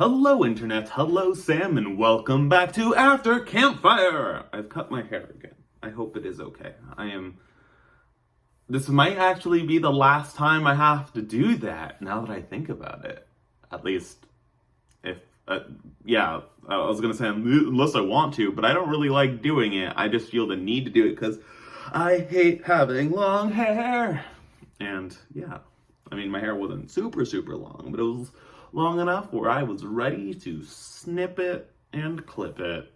Hello internet, hello Sam, and welcome back to After Campfire! I've cut my hair again. I hope it is okay. This might actually be the last time I have to do that, now that I think about it. At least, if, yeah, I was gonna say unless I want to, but I don't really like doing it. I just feel the need to do it because I hate having long hair. And yeah, I mean, my hair wasn't super long, but it was long enough where I was ready to snip it and clip it.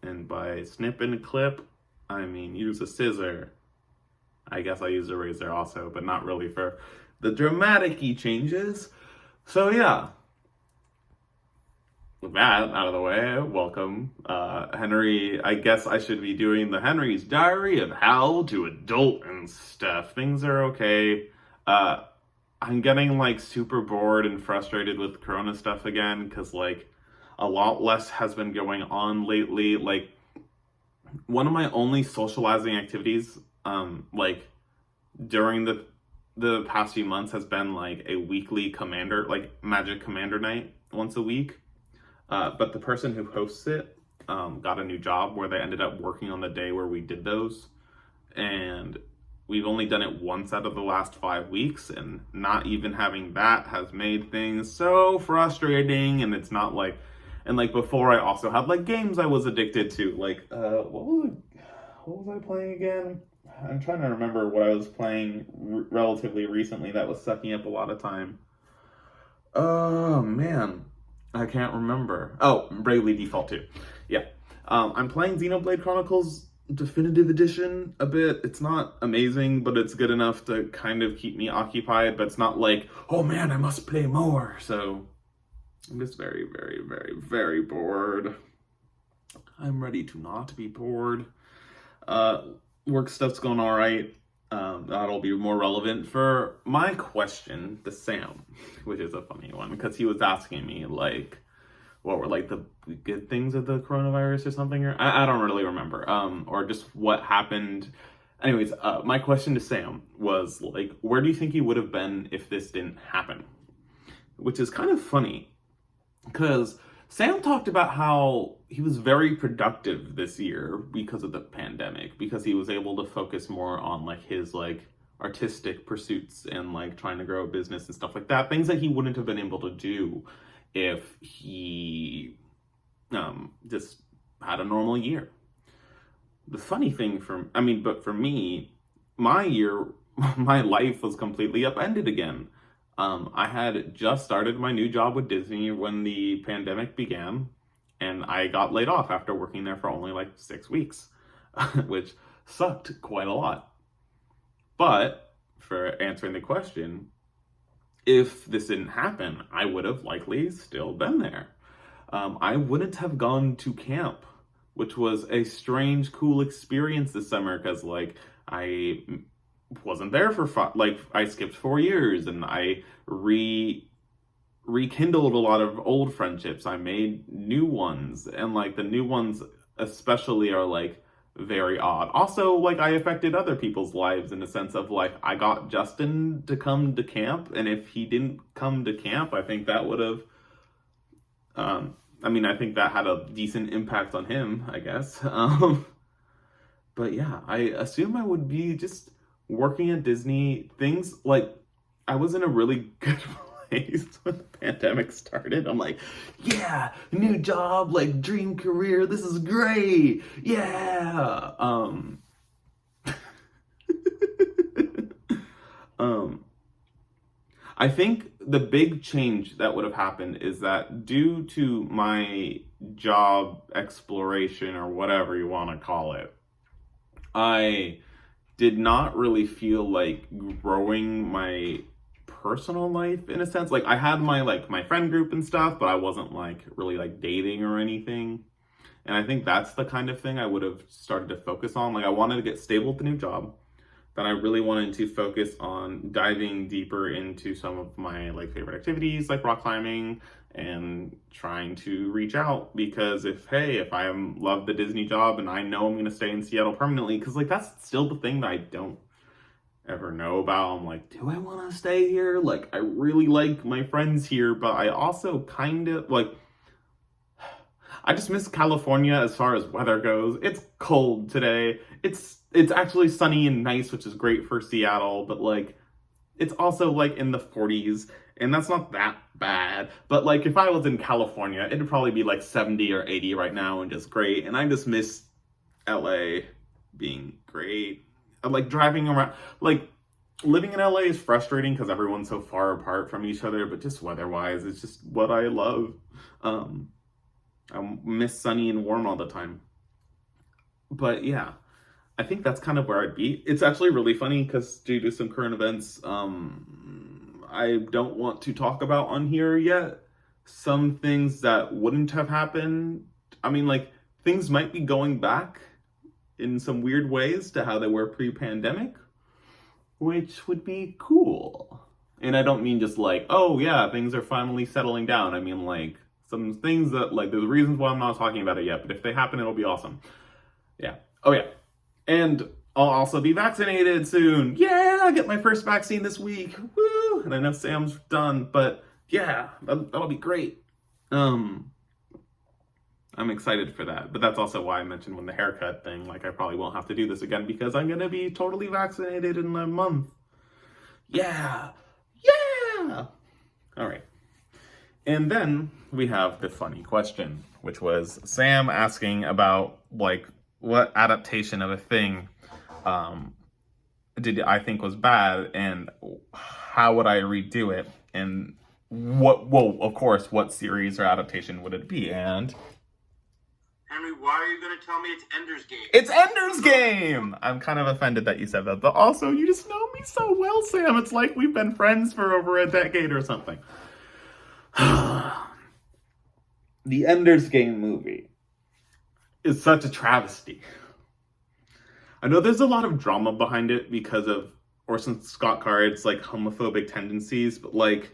And by snip and clip, I mean use a scissor. I guess I used a razor also, but not really for the dramatic-y changes. So yeah, with that out of the way, welcome, Henry. I guess I should be doing the Henry's Diary of How to Adult and stuff. Things are okay. I'm getting like super bored and frustrated with Corona stuff again because like a lot less has been going on lately. Like one of my only socializing activities, like during the past few months has been like a weekly commander, like Magic Commander night once a week. But the person who hosts it got a new job where they ended up working on the day where we did those. And we've only done it once out of the last 5 weeks, and not even having that has made things so frustrating. And it's not like, and like before I also had like games I was addicted to. Like, what was I playing again? I'm trying to remember what I was playing relatively recently that was sucking up a lot of time. Oh man, I can't remember. Oh, Bravely Default 2. Yeah. I'm playing Xenoblade Chronicles Definitive Edition a bit. It's not amazing, but it's good enough to kind of keep me occupied, but it's not like, oh man, I must play more. So I'm just very bored. I'm ready to not be bored. Work stuff's going all right. That'll be more relevant for my question to Sam, which is a funny one because he was asking me like, what were like the good things of the coronavirus or something, or I don't really remember, or just what happened. Anyways, my question to Sam was like, where do you think he would have been if this didn't happen? Which is kind of funny because Sam talked about how he was very productive this year because of the pandemic, because he was able to focus more on like his like artistic pursuits and like trying to grow a business and stuff like that, things that he wouldn't have been able to do if he just had a normal year. The funny thing but for me, my year, my life was completely upended again. I had just started my new job with Disney when the pandemic began, and I got laid off after working there for only like 6 weeks, which sucked quite a lot. But for answering the question, if this didn't happen, I would have likely still been there. I wouldn't have gone to camp, which was a strange, cool experience this summer because, like, I wasn't there for I skipped 4 years and I rekindled a lot of old friendships. I made new ones, and like the new ones especially are like very odd. Also, like I affected other people's lives in the sense of like I got Justin to come to camp, and if he didn't come to camp, I think that would have I think that had a decent impact on him, I guess. But yeah, I assume I would be just working at Disney. Things like I was in a really good place when the pandemic started. I'm like, yeah, new job, like dream career. This is great. Yeah. I think the big change that would have happened is that due to my job exploration or whatever you want to call it, I did not really feel like growing my personal life in a sense. Like I had my friend group and stuff, but I wasn't like really like dating or anything. And I think that's the kind of thing I would have started to focus on. Like I wanted to get stable with the new job. Then I really wanted to focus on diving deeper into some of my like favorite activities like rock climbing and trying to reach out, because if I love the Disney job and I know I'm going to stay in Seattle permanently, because like that's still the thing that I don't ever know about. I'm like, do I want to stay here? Like I really like my friends here, but I also kind of like I just miss California as far as weather goes. It's cold today. It's actually sunny and nice, which is great for Seattle, but like it's also like in the 40s, and that's not that bad. But like if I was in California, it'd probably be like 70 or 80 right now and just great. And I just miss LA being great. I like driving around, like living in LA is frustrating because everyone's so far apart from each other, but just weather-wise, it's just what I love. I miss sunny and warm all the time. But yeah, I think that's kind of where I'd be. It's actually really funny because due to some current events, I don't want to talk about on here yet. Some things that wouldn't have happened. I mean, like, things might be going back in some weird ways to how they were pre-pandemic, which would be cool. And I don't mean just like, oh yeah, things are finally settling down. I mean like some things that like, there's reasons why I'm not talking about it yet, but if they happen, it'll be awesome. Yeah. Oh yeah. And I'll also be vaccinated soon. Yeah, I get my first vaccine this week. Woo! And I know Sam's done, but yeah, that'll be great. I'm excited for that. But that's also why I mentioned when the haircut thing, like I probably won't have to do this again because I'm going to be totally vaccinated in a month. Yeah. Yeah. All right. And then we have the funny question, which was Sam asking about like what adaptation of a thing did I think was bad and how would I redo it and of course, what series or adaptation would it be? And Henry, why are you going to tell me it's Ender's Game? It's Ender's Game! I'm kind of offended that you said that, but also you just know me so well, Sam. It's like we've been friends for over a decade or something. The Ender's Game movie is such a travesty. I know there's a lot of drama behind it because of Orson Scott Card's like homophobic tendencies, but like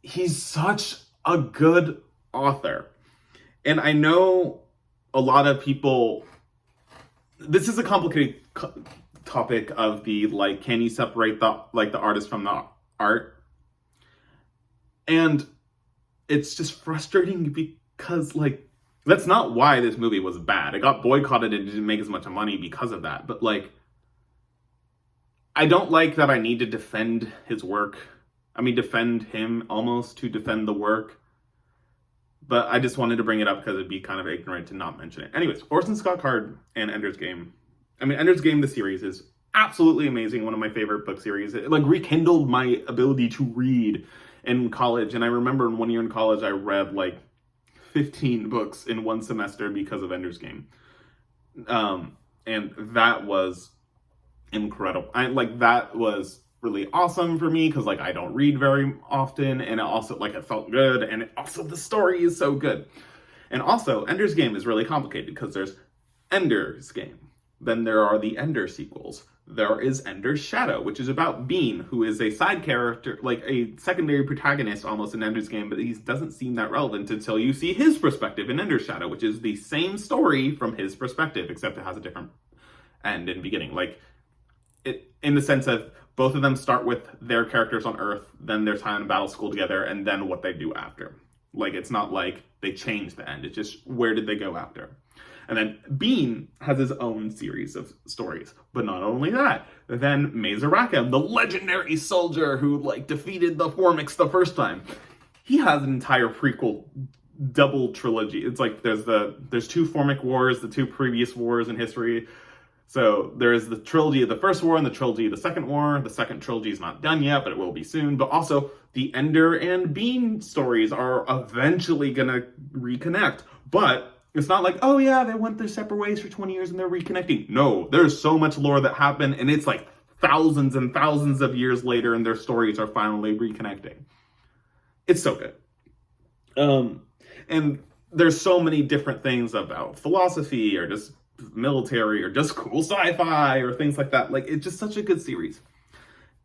he's such a good author. And I know a lot of people, this is a complicated topic of the like, can you separate the artist from the art? And it's just frustrating because like that's not why this movie was bad. It got boycotted and didn't make as much money because of that. But like I don't like that I need to defend his work. I mean, defend him almost to defend the work. But I just wanted to bring it up because it'd be kind of ignorant to not mention it. Anyways, Orson Scott Card and Ender's Game. I mean, Ender's Game, the series, is absolutely amazing. One of my favorite book series. It like rekindled my ability to read in college. And I remember in 1 year in college, I read like 15 books in one semester because of Ender's Game. And that was incredible. That was really awesome for me because like I don't read very often, and it also like it felt good, and also the story is so good. And also Ender's Game is really complicated because there's Ender's Game, then there are the Ender sequels. There is Ender's Shadow, which is about Bean, who is a side character, like a secondary protagonist almost in Ender's Game, but he doesn't seem that relevant until you see his perspective in Ender's Shadow, which is the same story from his perspective, except it has a different end and beginning. Like it, in the sense of both of them start with their characters on Earth, then their time in battle school together, and then what they do after. Like, it's not like they change the end. It's just, where did they go after? And then Bean has his own series of stories. But not only that, then Mazer Rackham, the legendary soldier who, like, defeated the Formics the first time, he has an entire prequel double trilogy. It's like, there's two Formic wars, the two previous wars in history. So there's the trilogy of the first war and the trilogy of the second war. The second trilogy is not done yet, but it will be soon. But also, the Ender and Bean stories are eventually going to reconnect. But it's not like, oh yeah, they went their separate ways for 20 years and they're reconnecting. No, there's so much lore that happened, and it's like thousands and thousands of years later, and their stories are finally reconnecting. It's so good. And there's so many different things about philosophy or just military or just cool sci-fi or things like that. Like, it's just such a good series.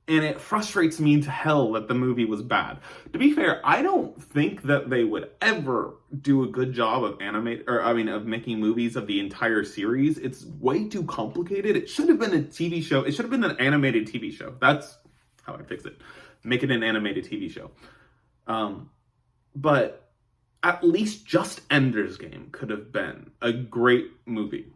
And it frustrates me to hell that the movie was bad. To be fair, I don't think that they would ever do a good job of of making movies of the entire series. It's way too complicated. It should have been a TV show. It should have been an animated TV show. That's how I fix it. Make it an animated TV show. But at least just Ender's Game could have been a great movie.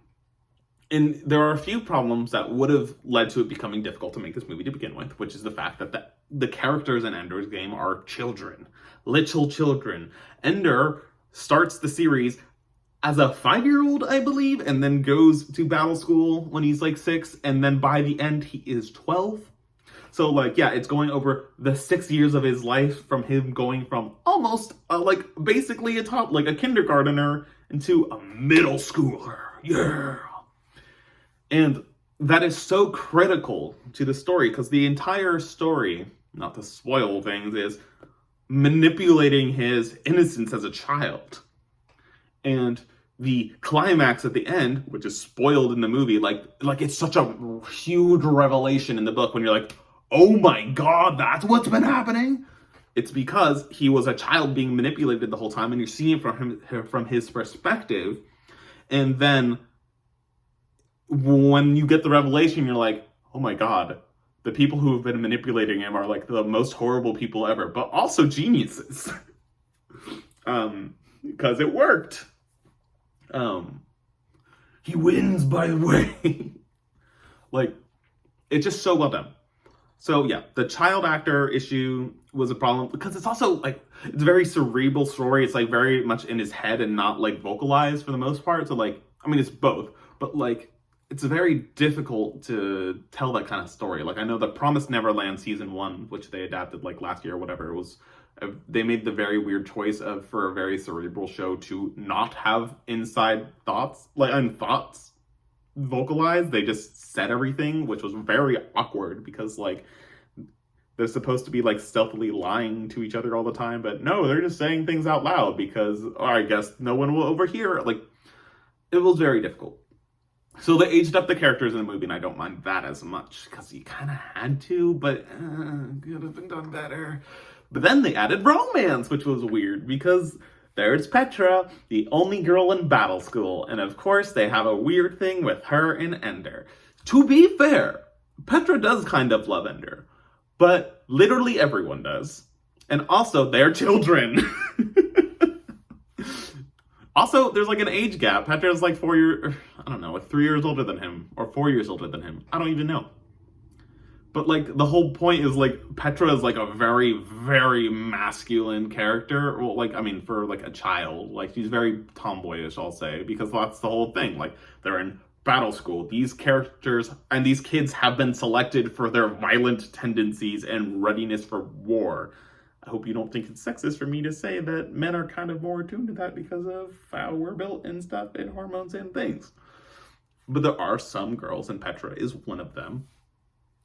And there are a few problems that would have led to it becoming difficult to make this movie to begin with, which is the fact that the characters in Ender's Game are children, little children. Ender starts the series as a 5-year-old, I believe, and then goes to battle school when he's like 6, and then by the end he is 12. So, like, yeah, it's going over the 6 years of his life from him going from almost, like, basically a kindergartner into a middle schooler. Yeah. And that is so critical to the story, because the entire story, not to spoil things, is manipulating his innocence as a child. And the climax at the end, which is spoiled in the movie, like it's such a huge revelation in the book when you're like, oh my god, that's what's been happening. It's because he was a child being manipulated the whole time, and you're seeing it from his perspective. And then when you get the revelation, you're like, oh my god, the people who have been manipulating him are like the most horrible people ever, but also geniuses. Because it worked. He wins, by the way. Like, it's just so well done. So yeah, the child actor issue was a problem because it's also like, it's a very cerebral story. It's like very much in his head and not like vocalized for the most part. So like, I mean, it's both, but like, it's very difficult to tell that kind of story. Like, I know the Promised Neverland season 1, which they adapted like last year or whatever, it was, they made the very weird choice of, for a very cerebral show, to not have inside thoughts, thoughts vocalized. They just said everything, which was very awkward because like they're supposed to be like stealthily lying to each other all the time, but no, they're just saying things out loud because, or I guess no one will overhear. Like, it was very difficult. So they aged up the characters in the movie, and I don't mind that as much because you kind of had to, but could have been done better. But then they added romance, which was weird because there's Petra, the only girl in battle school, and of course they have a weird thing with her and Ender. To be fair, Petra does kind of love Ender, but literally everyone does. And also, they're children. Also, there's like an age gap. Petra's like 4 years, I don't know, like 3 years older than him, or 4 years older than him. I don't even know. But like, the whole point is like, Petra is like a very, very masculine character. Well, like, I mean, for like a child, like she's very tomboyish, I'll say, because that's the whole thing. Like, they're in battle school. These characters and these kids have been selected for their violent tendencies and readiness for war. I hope you don't think it's sexist for me to say that men are kind of more attuned to that because of how we're built and stuff and hormones and things. But there are some girls, and Petra is one of them.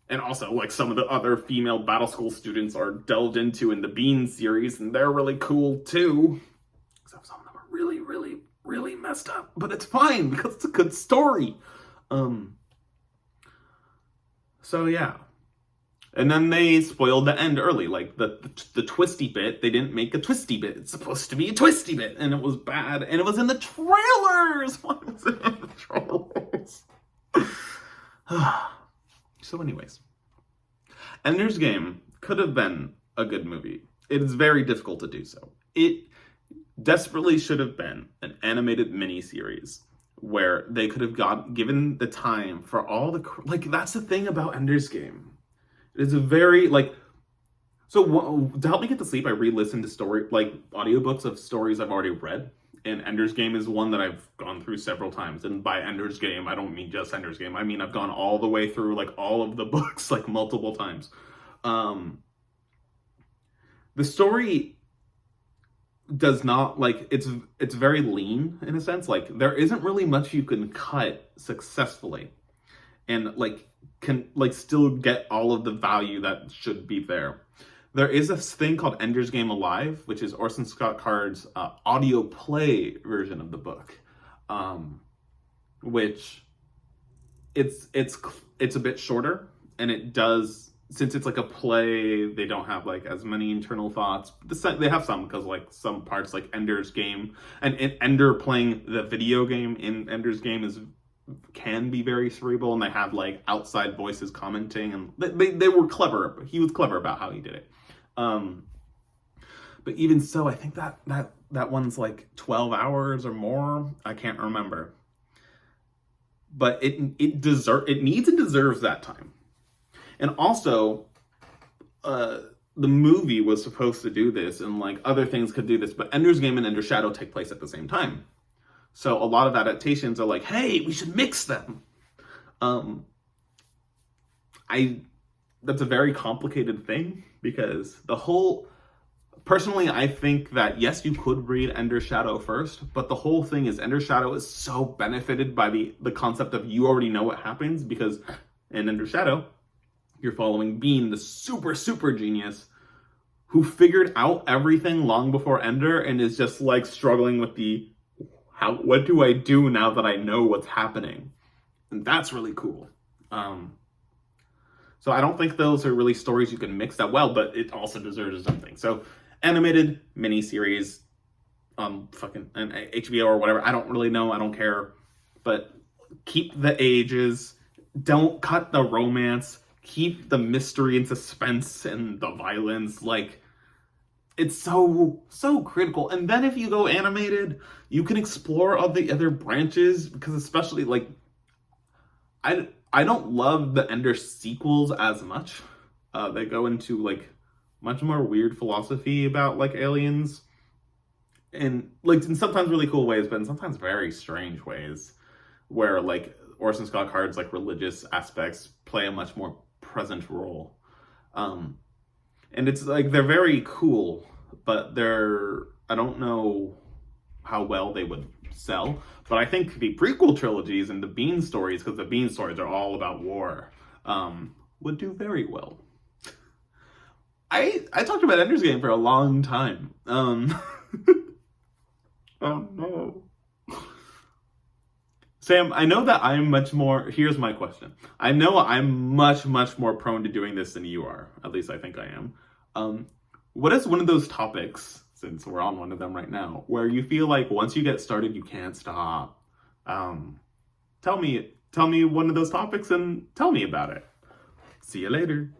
And also, like, some of the other female battle school students are delved into in the Bean series, and they're really cool too. Except some of them are really, really, really messed up. But it's fine because it's a good story. So yeah. And then they spoiled the end early, like the twisty bit. They didn't make a twisty bit. It's supposed to be a twisty bit, and it was bad. And it was in the trailers. Why was it in the trailers? So, anyways, Ender's Game could have been a good movie. It is very difficult to do so. It desperately should have been an animated miniseries where they could have given the time for all the that's the thing about Ender's Game. It's a very, so to help me get to sleep, I re-listened to audiobooks of stories I've already read. And Ender's Game is one that I've gone through several times. And by Ender's Game, I don't mean just Ender's Game. I mean, I've gone all the way through, all of the books, multiple times. The story does not, it's very lean, in a sense. There isn't really much you can cut successfully. And, can still get all of the value that should be there. There is a thing called Ender's Game Alive, which is Orson Scott Card's audio play version of the book, which it's a bit shorter, and it does, since it's like a play, they don't have as many internal thoughts. They have some, because some parts like Ender's Game and Ender playing the video game in Ender's Game can be very cerebral, and they have outside voices commenting, and they were clever. He was clever about how he did it. But even so, I think that one's like 12 hours or more. I can't remember. But it needs and deserves that time. And also, the movie was supposed to do this, and like other things could do this, but Ender's Game and Ender's Shadow take place at the same time. So a lot of adaptations are like, hey, we should mix them. That's a very complicated thing, because personally, I think that yes, you could read Ender's Shadow first, but the whole thing is Ender's Shadow is so benefited by the concept of you already know what happens, because in Ender's Shadow, you're following Bean, the super genius, who figured out everything long before Ender and is just like struggling with what do I do now that I know what's happening? And that's really cool. So I don't think those are really stories you can mix that well, but it also deserves something. So animated miniseries on fucking HBO or whatever. I don't really know. I don't care. But keep the ages. Don't cut the romance. Keep the mystery and suspense and the violence. Like, it's so critical. And then if you go animated, you can explore all the other branches, because especially like I don't love the Ender sequels as much. They go into like much more weird philosophy about like aliens, and like in sometimes really cool ways, but in sometimes very strange ways, where like Orson Scott Card's like religious aspects play a much more present role. And it's like they're very cool, but I don't know how well they would sell. But I think the prequel trilogies and the Bean stories, because the Bean stories are all about war, would do very well. I talked about Ender's Game for a long time. Oh no. Sam, I know that I'm much more... Here's my question. I know I'm much more prone to doing this than you are. At least I think I am. What is one of those topics, since we're on one of them right now, where you feel like once you get started, you can't stop? Tell me one of those topics and tell me about it. See you later.